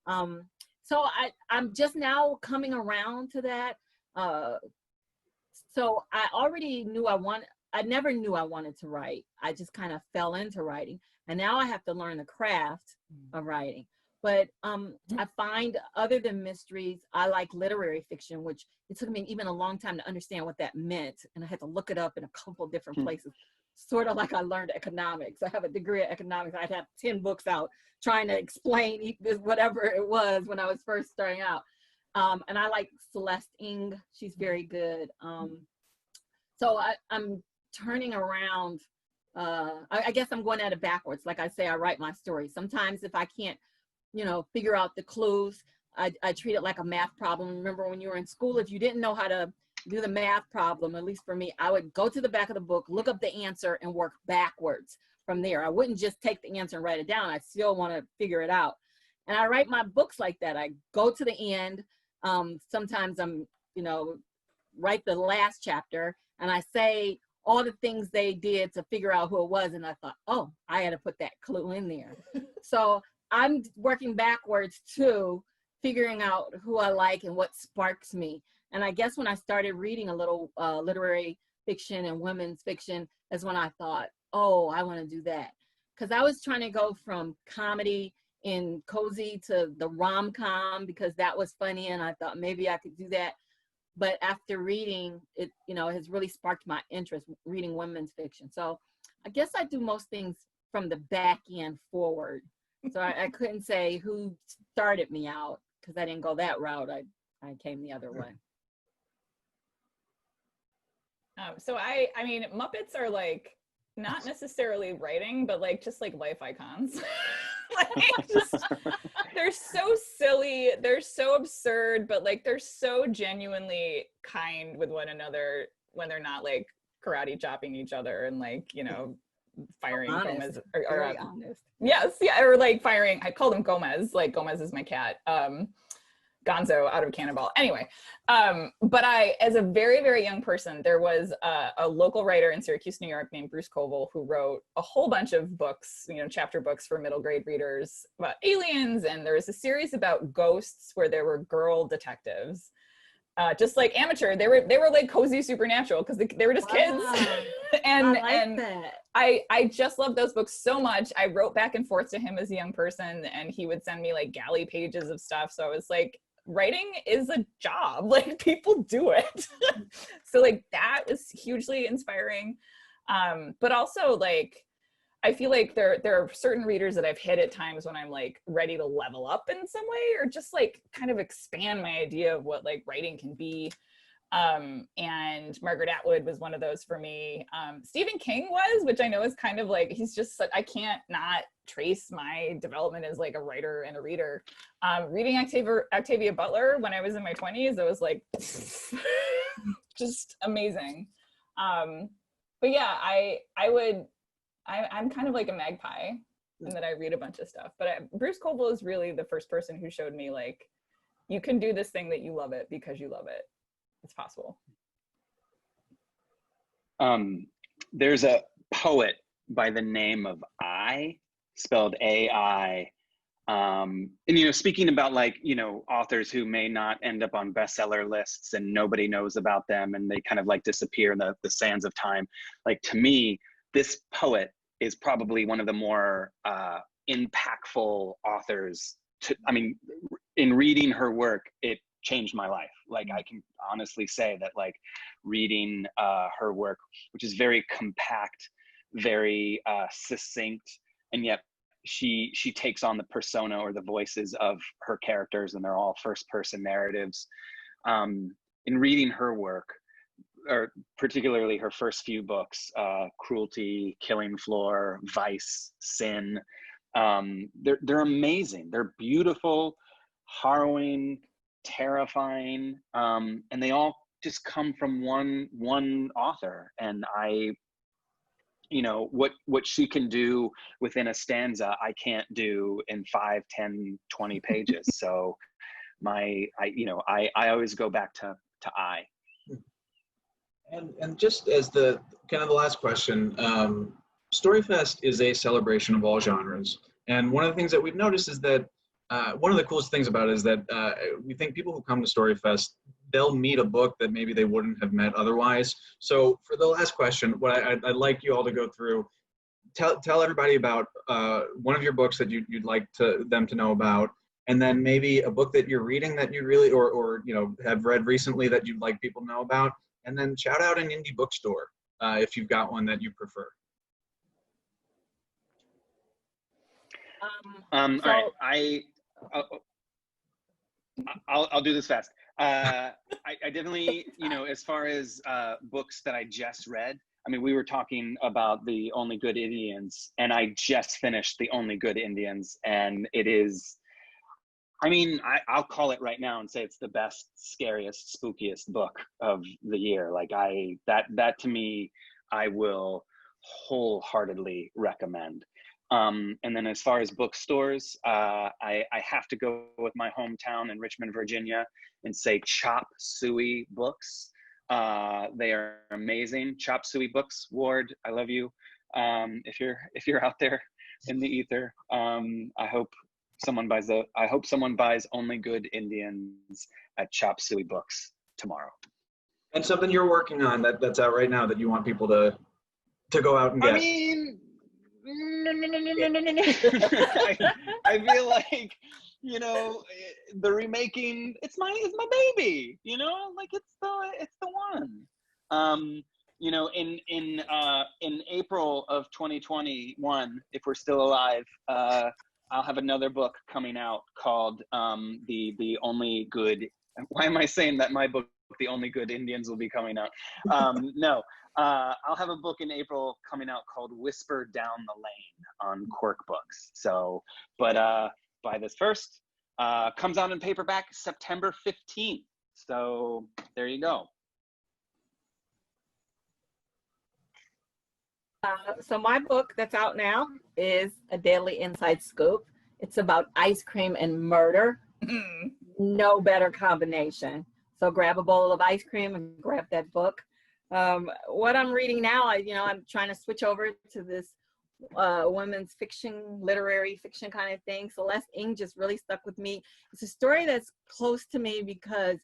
So I'm just now coming around to that. So I already knew I never knew I wanted to write. I just kind of fell into writing. And now I have to learn the craft of writing. But I find, other than mysteries, I like literary fiction, which it took me even a long time to understand what that meant. And I had to look it up in a couple different places, sort of like I learned economics. I have a degree in economics. I'd have 10 books out trying to explain whatever it was when I was first starting out. And I like Celeste Ng. She's very good. So I'm turning around. I guess I'm going at it backwards. Like I say, I write my story. Sometimes if I can't, figure out the clues, I treat it like a math problem. Remember when you were in school, if you didn't know how to do the math problem, at least for me, I would go to the back of the book, look up the answer, and work backwards from there. I wouldn't just take the answer and write it down. I still want to figure it out. And I write my books like that. I go to the end. Sometimes I'm, write the last chapter, and I say all the things they did to figure out who it was. And I thought, oh, I had to put that clue in there. So I'm working backwards too, figuring out who I like and what sparks me. And I guess when I started reading a little literary fiction and women's fiction is when I thought, oh, I want to do that. Because I was trying to go from comedy and cozy to the rom-com because that was funny, and I thought maybe I could do that. But after reading it, has really sparked my interest, reading women's fiction. So I guess I do most things from the back end forward. So I couldn't say who started me out because I didn't go that route. I came the other way. So I mean, Muppets are like not necessarily writing, but like just like life icons. They're so silly, they're so absurd, but like they're so genuinely kind with one another when they're not like karate chopping each other and like firing Gomez or honest. Yes, yeah, or like firing. I call them Gomez. Like Gomez is my cat. Gonzo out of Cannonball. Anyway, but as a very, very young person, there was a local writer in Syracuse, New York named Bruce Koval, who wrote a whole bunch of books, chapter books for middle grade readers about aliens. And there was a series about ghosts where there were girl detectives. Just like amateur, they were like cozy supernatural because they were just kids. and that. I just love those books so much. I wrote back and forth to him as a young person, and he would send me like galley pages of stuff. So I was like, writing is a job, like people do it. So like that is hugely inspiring. But also like I feel like there are certain readers that I've hit at times when I'm like ready to level up in some way, or just like kind of expand my idea of what like writing can be. And Margaret Atwood was one of those for me. Stephen King was, which I know is kind of like, he's just, I can't not trace my development as like a writer and a reader. Reading Octavia Butler when I was in my 20s, it was like, just amazing. But yeah, I'm kind of like a magpie in that I read a bunch of stuff, but Bruce Koval is really the first person who showed me like, you can do this thing that you love it because you love it. It's possible. There's a poet by the name of I, spelled A-I. And, speaking about like, authors who may not end up on bestseller lists and nobody knows about them and they kind of like disappear in the sands of time. Like to me, this poet is probably one of the more impactful authors in reading her work, it changed my life. Like I can honestly say that like reading her work, which is very compact, very succinct, and yet she takes on the persona or the voices of her characters, and they're all first person narratives. In reading her work, or particularly her first few books, Cruelty, Killing Floor, Vice, Sin, they're amazing. They're beautiful, harrowing, terrifying, and they all just come from one author. And what she can do within a stanza, I can't do in 5, 10, 20 pages. So I always go back to I. And just as the kind of the last question, StoryFest is a celebration of all genres. And one of the things that we've noticed is that one of the coolest things about it is that we think people who come to StoryFest they'll meet a book that maybe they wouldn't have met otherwise. So for the last question, what I'd like you all to go through, tell everybody about one of your books that you'd like them to know about, and then maybe a book that you're reading that you really, or you know, have read recently that you'd like people to know about, and then shout out an indie bookstore if you've got one that you prefer. All right, I'll do this fast. I definitely, you know, as far as books that I just read, I mean, we were talking about The Only Good Indians, and I just finished The Only Good Indians, and it is, I mean, I'll call it right now and say it's the best, scariest, spookiest book of the year. Like that to me, I will wholeheartedly recommend. And then as far as bookstores, I have to go with my hometown in Richmond, Virginia, and say Chop Suey Books. They are amazing. Chop Suey Books, Ward, I love you. If you're out there in the ether, I hope someone buys Only Good Indians at Chop Suey Books tomorrow. And something you're working on that's out right now that you want people to go out and get. I mean, no. I feel like, you know, the remaking, it's my baby, you know, like it's the one. You know, in April of 2021, if we're still alive, I'll have another book coming out called The Only Good. Why am I saying that my book, The Only Good Indians, will be coming out? No. I'll have a book in April coming out called Whisper Down the Lane on Quirk Books. So, but buy this first. Comes out in paperback September 15th. So there you go. So my book that's out now is A Deadly Inside Scoop. It's about ice cream and murder. No better combination. So grab a bowl of ice cream and grab that book. What I'm reading now, I'm trying to switch over to this women's fiction, literary fiction kind of thing. Celeste Ng just really stuck with me. It's a story that's close to me because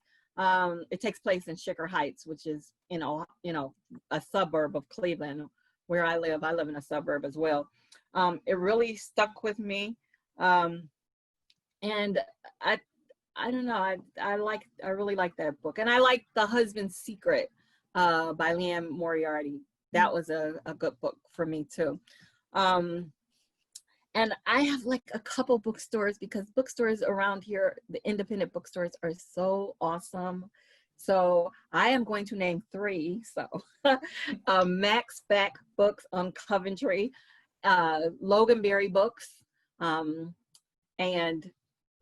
it takes place in Shaker Heights, which is, a suburb of Cleveland, where I live. I live in a suburb as well. It really stuck with me. And I don't know, I really like that book. And I like The Husband's Secret by Liane Moriarty. That was a good book for me too. And I have like a couple bookstores, because bookstores around here, the independent bookstores, are so awesome. So I am going to name 3. So Max Back Books on Coventry, Loganberry Books, and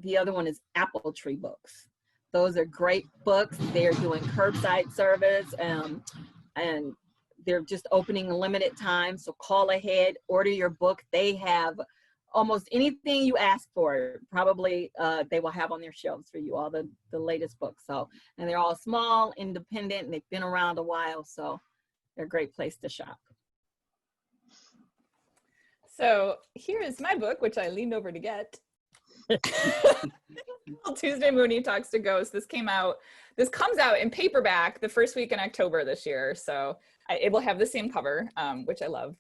the other one is Apple Tree Books. Those are great books. They're doing curbside service, and they're just opening a limited time. So call ahead, order your book. They have almost anything you ask for. Probably they will have on their shelves for you, all the latest books. So, and they're all small, independent, and they've been around a while. So they're a great place to shop. So here is my book, which I leaned over to get. Tuesday Mooney Talks to Ghosts. This comes out in paperback the first week in October this year. So it will have the same cover, which I love.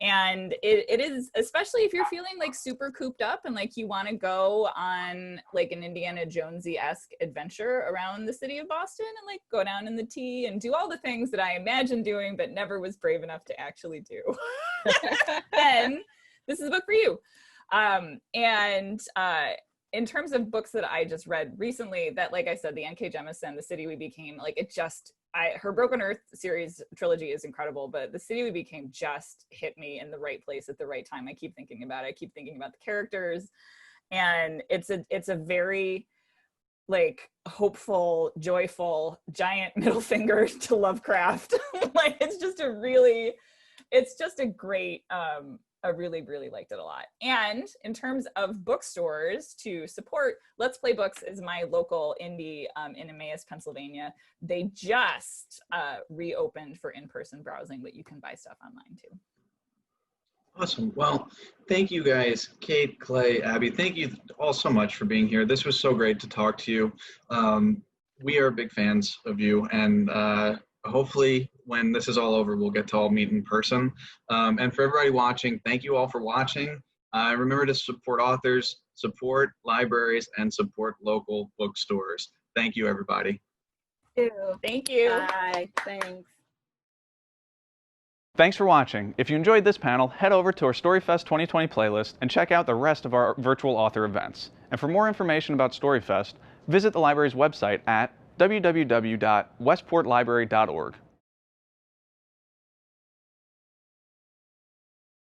And it is, especially if you're feeling like super cooped up and like you want to go on like an Indiana Jonesy-esque adventure around the city of Boston and like go down in the T and do all the things that I imagined doing but never was brave enough to actually do. Then this is a book for you. In terms of books that I just read recently, that, like I said, the N.K. Jemisin, The City We Became, like it just, her Broken Earth series trilogy is incredible, but The City We Became just hit me in the right place at the right time. I keep thinking about it. I keep thinking about the characters, and it's a very like hopeful, joyful, giant middle finger to Lovecraft. Like it's just a great, I really, really liked it a lot. And in terms of bookstores to support, Let's Play Books is my local indie in Emmaus, Pennsylvania. They just reopened for in-person browsing, but you can buy stuff online too. Awesome. Well, thank you guys, Kate, Clay, Abby. Thank you all so much for being here. This was so great to talk to you. we are big fans of you, and hopefully when this is all over, we'll get to all meet in person. And for everybody watching, thank you all for watching. Remember to support authors, support libraries, and support local bookstores. Thank you, everybody. Thank you. Bye. Thanks. Thanks for watching. If you enjoyed this panel, head over to our StoryFest 2020 playlist and check out the rest of our virtual author events. And for more information about StoryFest, visit the library's website at www.westportlibrary.org.